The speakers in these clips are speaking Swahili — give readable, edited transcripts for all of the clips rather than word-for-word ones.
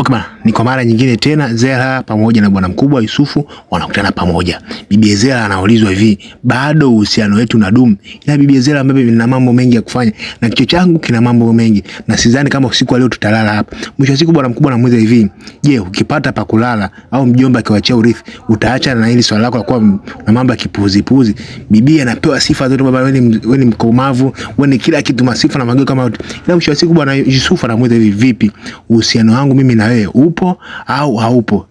Okay bana, ni kwa mara nyingine tena Zehra pamoja na bwana mkubwa Yusufu wanakutana pamoja. Bibi Zehra anaulizwa hivi, bado uhusiano wetu unadumu? Ila bibi Zehra ambaye vina mambo mengi ya kufanya na kichwa changu kina mambo mengi na sidhani kama usiku leo tutalala hapa. Mwisho wa siku bwana mkubwa anamuuliza hivi, je, ukipata pa kulala au mjomba akiwaachia urithi utaacha na hili swala lako la kuwa na mambo ya kipuzi? Bibi anapewa sifa zote, baba wewe ni mkomavu, wewe ni kila kitu, masifa na mageuzi kama yote. Ila mwisho wa siku bwana Yusufu anamuuliza hivi, vipi uhusiano wangu mimi na wewe upo au haupo?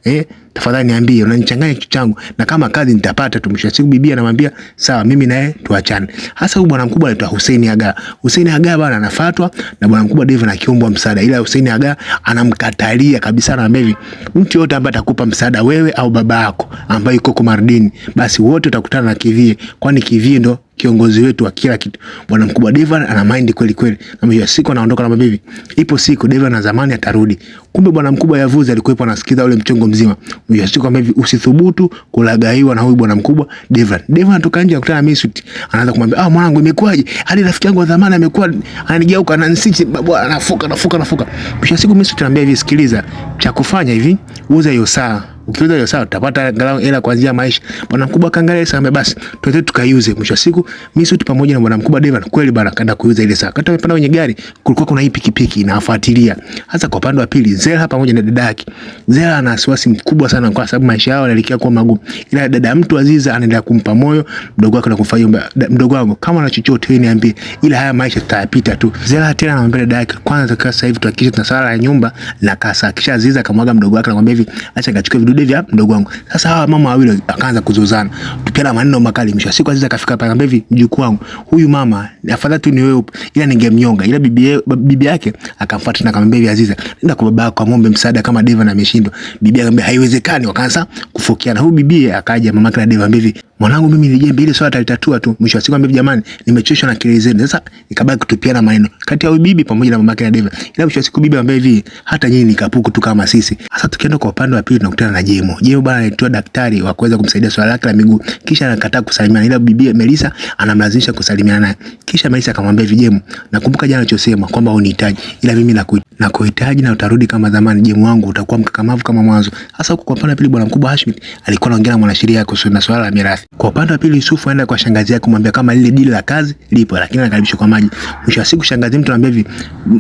Tafadhali niambie, unanichanganya kichwa changu, na kama kazi nitapata tu. Mwisho wa siku bibi anamwambia sawa, mimi naye tuachane. Hasa huyu bwana mkubwa anaitwa Hussein Aga. Hussein Aga bwana anafuatwa na bwana mkubwa Dave na kiomba msaada, ila Hussein Aga anamkatalia kabisa, anamwambia hivi, mtu yote ambaye atakupa msaada, wewe au baba yako ambaye yuko Komardini, basi wote utakutana na Kivie, kwani Kivie ndo kiongozi wetu wa kila kitu. Bwana mkubwa Dave ana mind kweli kweli, na mwisho siku anaondoka na mabibi. Ipo siku Dave na zamani atarudi. Kumbe bwana mkubwa Yavuzi alikuwa anasikiza ule mchongo mzima. Mwisho siku kama hivi, usithubutu kulagaiwa na huyu bwana mkubwa Dave. Dave anatoka nje akutana na Misut, anaanza kumwambia mwanangu imekwaje? Hadi rafiki yangu wa zamani amekuwa ananigeuka na nisichi bwana, anafuka. Mwisho siku Misut anambia hivi, sikiliza, cha kufanya hivi, uza hiyo saa. Ukiuza hiyo sawa utapata angalau hela kuanzia maisha. Bwana mkubwa kaangalia sasa, basi twende tukaiuze. Mwisho siku Misut pamoja na bwana mkubwa Deva kweli bwana kaenda kuuza ile saa. Kata wamepanda kwenye gari, kulikuwa kuna hii pikipiki inawafuatilia. Hasa kwa upande wa pili Zehra pamoja na dada yake. Zehra ana wasiwasi mkubwa sana kwa sababu maisha yao yalikia kuwa magumu. Ila dada mtu Aziza anaendelea kumpa moyo mdogo wake na kumfanyia, mdogo wangu kama na chochote wewe niambie, ila haya maisha tutayapita tu. Zehra tena anamwambia dada yake, kwanza sasa hivi tuhakikishe tuna sala ya nyumba na kasa. Kisha Aziza akamwaga mdogo wake na kumwambia hivi, acha nikachukue vidude vya mdogo wangu. Sasa hawa mama wawili akaanza kuzozana, tupiana maneno makali. Mwisho siku Aziza kafika pale akamwambia hivi, mjukuu wangu, huyu mama afadhali tu ni wewe, ila ningemnyonga. Ila bibi yake akamfuata na akamwambia hivi, Aziza nenda kwa baba yako muombe msaada kama Deva na ameshindwa. Bibi akamwambia haiwezekani, wakaanza kufokiana. Huyu bibi akaja mama yake na Deva ambaye hivi, mwanangu mimi nilijembe ile swala talitatua tu. Mwisho siku ambaye jamani, nimechoshwa na kelele zenu. Sasa ikabaki kutupiana maneno kati ya huyu bibi pamoja na mama yake na Deva. Ila mwisho siku bibi ambaye hivi, hata nyinyi ni kapuku tu kama sisi. Sasa tukienda kwa upande wa pili tunakutana na Jemo bwana anaitwa daktari wa kuweza kumsaidia swala lake la miguu, kisha anakataa kusalimiana, ila bibi Melissa anamlazimisha kusalimiana naye. Kisha Melissa akamwambia hivi, Jemo, nakumbuka jana nilichosema kwamba unihitaji, ila mimi nakuhitaji na utarudi kama zamani. Jemo wangu utakuwa mkakamavu kama mwanzo. Sasa huko kwa upande wa pili bwana mkubwa Hashim alikuwa anaongea na mwanasheria kuhusu na swala la mirathi. Kwa upande wa pili Yusufu aenda kwa shangazi yake kumwambia kama lile dili la kazi lipo, lakini anakaribishwa kwa maji. Mwisho wa siku shangazi mtu anambia hivi,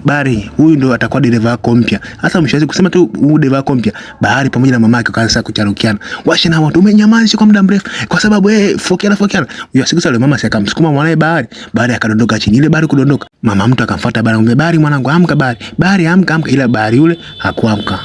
Bari huyu ndo atakuwa dereva wako mpya. Sasa mwisho wa siku kusema tu huyu dereva wako mpya, Bahari pamoja na mamake wakaanza kucharukiana. Washe na watu umenyamaza kwa muda mrefu kwa sababu fokiana. Mwisho siku sasa mama akamsukuma mwanae Bahari akadondoka chini. Ile Bahari kudondoka, mama mtu akamfuata Bahari, Bahari mwanangu amka, Bahari amka, ila Bahari yule hakuamka.